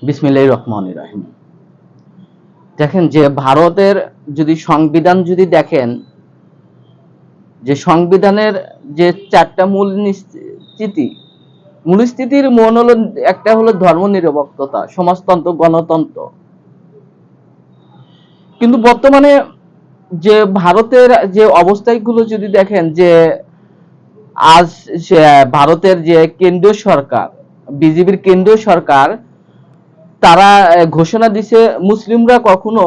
বিসমিল্লাহির রহমানির রহিম। দেখেন যে ভারতের যদি সংবিধান যদি দেখেন যে সংবিধানের যে চারটা মূলস্থিতির মন হলো একটা হলো ধর্মনিরপেক্ষতা, সমাজতন্ত্র, গণতন্ত্র। কিন্তু বর্তমানে যে ভারতের যে অবস্থাগুলো যদি দেখেন যে আজ ভারতের যে কেন্দ্রীয় সরকার, বিজেপির কেন্দ্রীয় সরকার, তারা ঘোষণা দিছে মুসলিমরা কখনো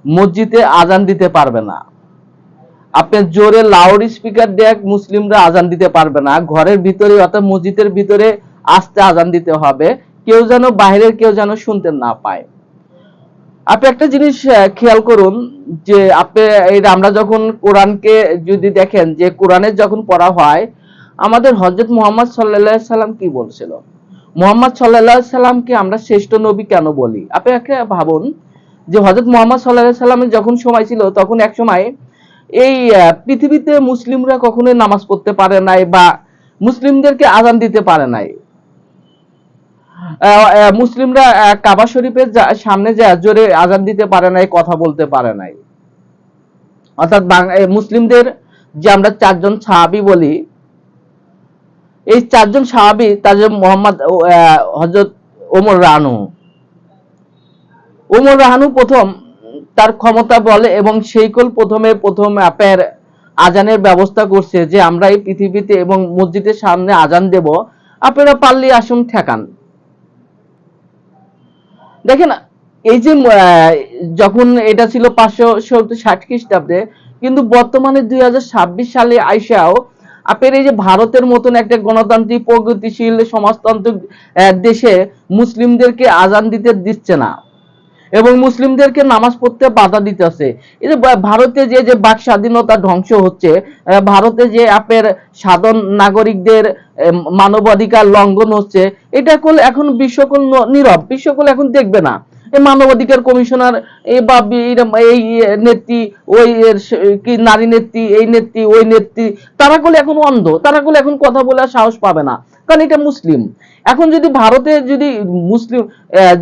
মসজিদে আজান দিতে পারবে না। আপনি জোরে লাউড স্পিকার দিয়ে মুসলিমরা আজান দিতে পারবে না। ঘরের ভিতরে অর্থাৎ মসজিদের ভিতরে আস্তে আজান দিতে হবে, কেউ যেন বাইরের কেউ যেন শুনতে না পায়। আপনি একটা জিনিস খেয়াল করুন যে আমরা যখন কোরআনকে যদি দেখেন যে কোরআনে যখন পড়া হয়, আমাদের হযরত মুহাম্মদ সাল্লাল্লাহু আলাইহি সাল্লাম কি বলছিল? মুহাম্মদ সাল্লাল্লাহু আলাইহি সাল্লামকে আমরা শ্রেষ্ঠ নবী কেন বলি? আপনি একটা ভাবুন যে হযরত মুহাম্মদ সাল্লাল্লাহু আলাইহি সাল্লামের যখন সময় ছিল তখন এক সময় এই পৃথিবীতে মুসলিমরা কখনোই নামাজ পড়তে পারে নাই বা মুসলিমদেরকে আজান দিতে পারে নাই। মুসলিমরা কাবা শরীফের সামনে যায় জোরে আজান দিতে পারে নাই, কথা বলতে পারে নাই। অর্থাৎ মুসলিমদের যে আমরা চারজন সাহাবী বলি, এই চারজন সাহাবী তাদের মোহাম্মদ হযরত ওমর রাহানু প্রথম তার ক্ষমতা বলে এবং সেইকল প্রথম আপনার আজানের ব্যবস্থা করছে যে আমরা এই পৃথিবীতে এবং মসজিদের সামনে আজান দেব, আপনারা পারলে আসুন ঠেকান। দেখেন এই যে যখন এটা ছিল 560 খ্রিস্টাব্দে, কিন্তু বর্তমানে 2026 সালে আইসাও আপনার এই যে ভারতের মতন একটা গণতান্ত্রিক প্রগতিশীল সমাজতান্ত্রিক দেশে মুসলিমদেরকে আজান দিতে দিচ্ছে না এবং মুসলিমদেরকে নামাজ পড়তে বাধা দিতেছে। এই যে ভারতে যে বাক স্বাধীনতা ধ্বংস হচ্ছে, ভারতে যে আপনার সাধারণ নাগরিকদের মানবাধিকার লঙ্ঘন হচ্ছে, এটা এখন বিশ্বকল নীরব, বিশ্বকল এখন দেখবে না। এই মানবাধিকার কমিশনার বা এই নেত্রী, ওই কি নারী নেত্রী, এই নেত্রী, ওই নেত্রী, তারা কলে এখন অন্ধ, তারা কলে এখন কথা বলার সাহস পাবে না, কারণ এটা মুসলিম। এখন যদি ভারতে যদি মুসলিম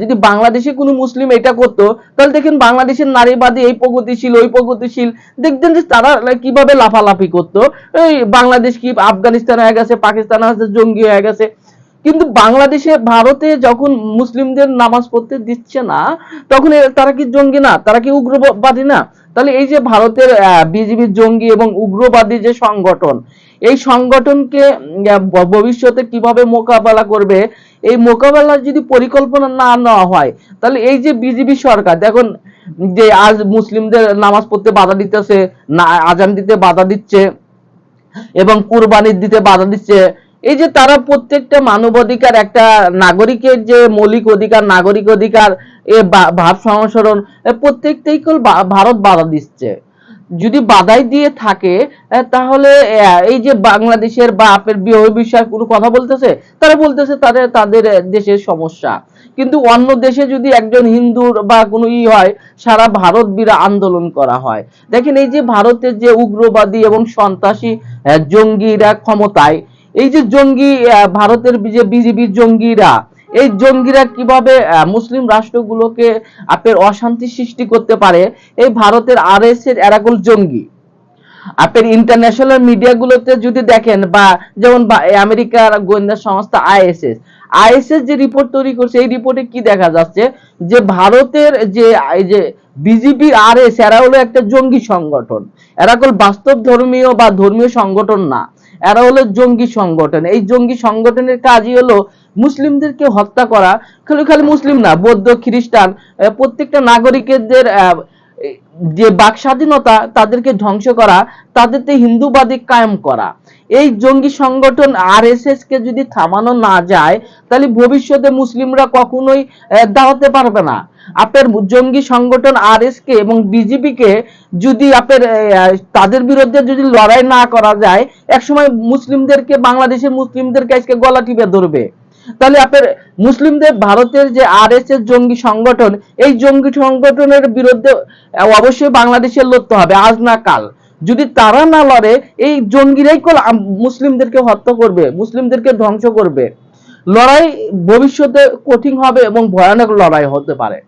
যদি বাংলাদেশে কোনো মুসলিম এটা করতো, তাহলে দেখেন বাংলাদেশের নারীবাদী এই প্রগতিশীল ওই প্রগতিশীল, দেখতেন যে তারা কিভাবে লাফালাফি করতো। এই বাংলাদেশ কি আফগানিস্তান হয়ে গেছে, পাকিস্তান হয়ে গেছে, জঙ্গি হয়ে গেছে। কিন্তু বাংলাদেশে ভারতে যখন মুসলিমদের নামাজ পড়তে দিচ্ছে না, তখন তারা কি জঙ্গি না, তারা কি উগ্রবাদী না? তাহলে এই যে ভারতের বিজেপি জঙ্গি এবং উগ্রবাদী যে সংগঠন, এই সংগঠনকে ভবিষ্যতে কিভাবে মোকাবেলা করবে, এই মোকাবেলার যদি পরিকল্পনা না নেওয়া হয়, তাহলে এই যে বিজেপি সরকার দেখুন যে আজ মুসলিমদের নামাজ পড়তে বাধা দিতেছে, না আজান দিতে বাধা দিচ্ছে এবং কুরবানি দিতে বাধা দিচ্ছে। এই যে তারা প্রত্যেকটা মানবাধিকার, একটা নাগরিকের যে মৌলিক অধিকার, নাগরিক অধিকার, এ ভাব সংসরণ, প্রত্যেকটাই ভারত বাধা দিচ্ছে। যদি বাধাই দিয়ে থাকে, তাহলে এই যে বাংলাদেশের বা আপনার বিষয়ে কোনো কথা বলতেছে, তারা বলতেছে তাদের দেশের সমস্যা। কিন্তু অন্য দেশে যদি একজন হিন্দুর বা কোনো হয়, সারা ভারত বিরা আন্দোলন করা হয়। দেখেন এই যে ভারতের যে উগ্রবাদী এবং সন্ত্রাসী জঙ্গিরা ক্ষমতায়, এই যে জঙ্গি ভারতের যে বিজেপি জঙ্গিরা, এই জঙ্গিরা কিভাবে মুসলিম রাষ্ট্রগুলোকে আপনার অশান্তি সৃষ্টি করতে পারে, এই ভারতের আরএসএস এরাকল জঙ্গি। আপনার ইন্টারন্যাশনাল মিডিয়াগুলোতে যদি দেখেন, বা যেমন আমেরিকার গোয়েন্দা সংস্থা আইএসএস যে রিপোর্ট তৈরি করছে, এই রিপোর্টে কি দেখা যাচ্ছে যে ভারতের যে এই যে বিজেপি আরএস, এরা হলো একটা জঙ্গি সংগঠন। এরা কোন বাস্তব ধর্মীয় বা ধর্মীয় সংগঠন না, এরা হলো জঙ্গি সংগঠন। এই জঙ্গি সংগঠনের কাজই হলো মুসলিমদেরকে হত্যা করা। খালি মুসলিম না, বৌদ্ধ, খ্রিস্টান, প্রত্যেকটা নাগরিকদের যে বাক স্বাধীনতা তাদেরকে ধ্বংস করা, তাদেরকে হিন্দুবাদী কায়েম করা। এই জঙ্গি সংগঠন আরএসএস কে যদি থামানো না যায়, তাহলে ভবিষ্যতে মুসলিমরা কখনোই দাঁড়াতে পারবে না। আপনার জঙ্গি সংগঠন আরএস কে এবং বিজেপি কে যদি আপনার তাদের বিরুদ্ধে যদি লড়াই না করা যায়, একসময় মুসলিমদেরকে, বাংলাদেশের মুসলিমদেরকে আজকে গলা টিপে ধরবে। তাহলে আপনার মুসলিমদের ভারতের যে আরএসএস জঙ্গি সংগঠন, এই জঙ্গি সংগঠনের বিরুদ্ধে অবশ্যই বাংলাদেশের লড়তে হবে, আজ না কাল। যদি তারা না লড়ে, এই জঙ্গিরাই মুসলিমদেরকে হত্যা করবে, মুসলিমদেরকে ধ্বংস করবে। লড়াই ভবিষ্যতে কঠিন হবে এবং ভয়ানক লড়াই হতে পারে।